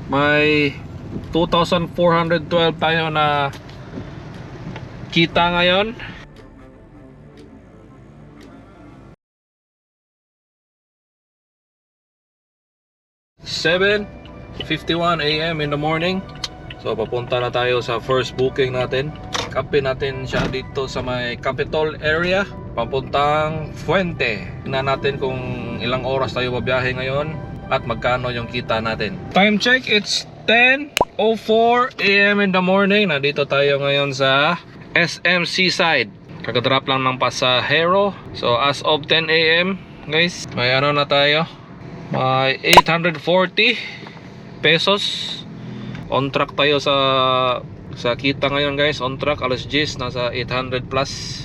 May 2,412 tayo na kita ngayon. Seven 51 AM in the morning. So papunta na tayo sa first booking natin. Kampi natin siya dito sa may Capitol area, papuntang Fuente. Tingnan natin kung ilang oras tayo babiyahe ngayon at magkano yung kita natin. Time check, it's 10:04 AM in the morning. Nandito tayo ngayon sa SM Seaside. Kakadrop lang ng pasahero. So as of 10 AM guys, may ano na tayo, may 840 pesos. On track tayo sa kita ngayon guys. On track, alas 10, nasa 800 plus.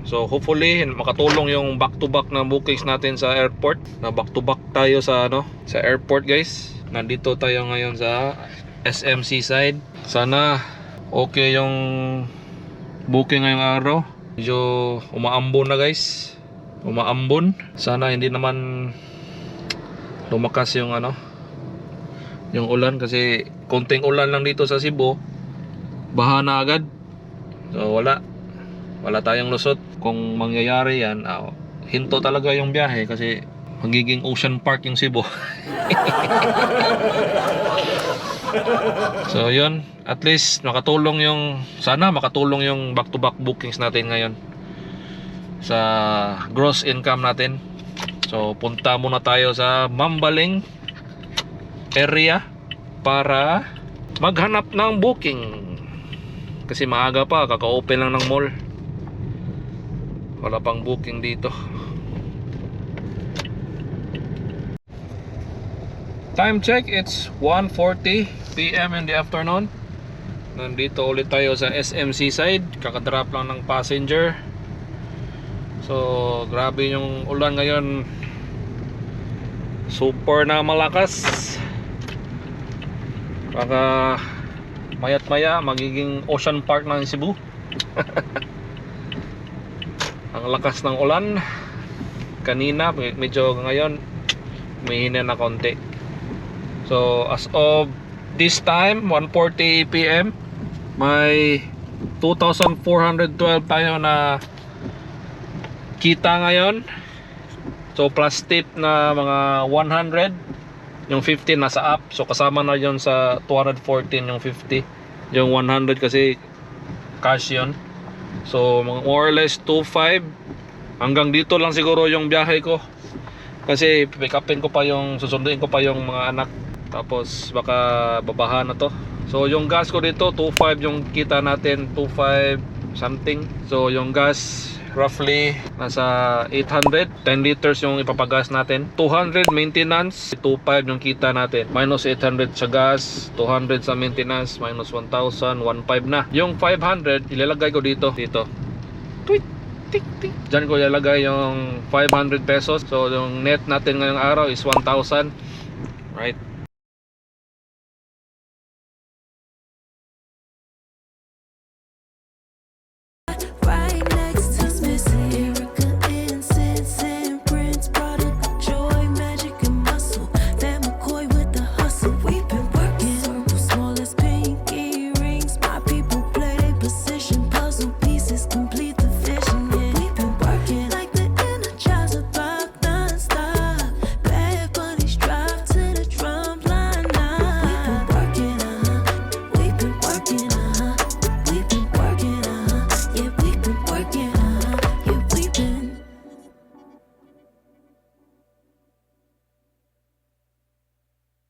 So hopefully makatulong yung back to back na bookings natin sa airport. Na back to back tayo sa sa airport guys. Nandito tayo ngayon sa SM Seaside. Sana okay yung booking ngayong araw. Medyo umaambon na guys. Umaambon. Sana hindi naman lumakas yung yung ulan, kasi konting ulan lang dito sa Cebu, baha na agad. So wala tayong lusot. Kung mangyayari yan, hinto talaga yung biyahe kasi magiging ocean park yung Cebu. So yun, at least sana makatulong yung back to back bookings natin ngayon sa gross income natin. So punta muna tayo sa Mambaling area para maghanap ng booking, kasi maaga pa, kaka-open lang ng mall, wala pang booking dito. Time check, it's 1:40 PM in the afternoon. Nandito ulit tayo sa SM Seaside. Kakadrop lang ng passenger. So grabe yung ulan ngayon, super na malakas. Baka mayat maya magiging ocean park ng Cebu. Ang lakas ng ulan kanina, medyo ngayon mahina na konti. So as of this time, 1:40 PM, may 2,412 tayo na kita ngayon. So plus tip na mga 100, yung 50 nasa up. So kasama na yon sa 214 yung 50. Yung 100 kasi cash yun. So more or less 2.5. Hanggang dito lang siguro yung biyahe ko, kasi pick upin ko pa susunduin ko pa yung mga anak. Tapos baka babaha na to. So yung gas ko dito 2.5 yung kita natin, 2.5 something. So yung gas roughly nasa 800, 10 liters yung ipapagas natin. 200 maintenance, 2.5 yung kita natin. Minus 800 sa gas, 200 sa maintenance, minus 1,000, 1.5 na. Yung 500 ilalagay ko dito. Tweet, tik, tik. Diyan ko ilalagay yung 500 pesos. So yung net natin ngayong araw is 1,000. Right?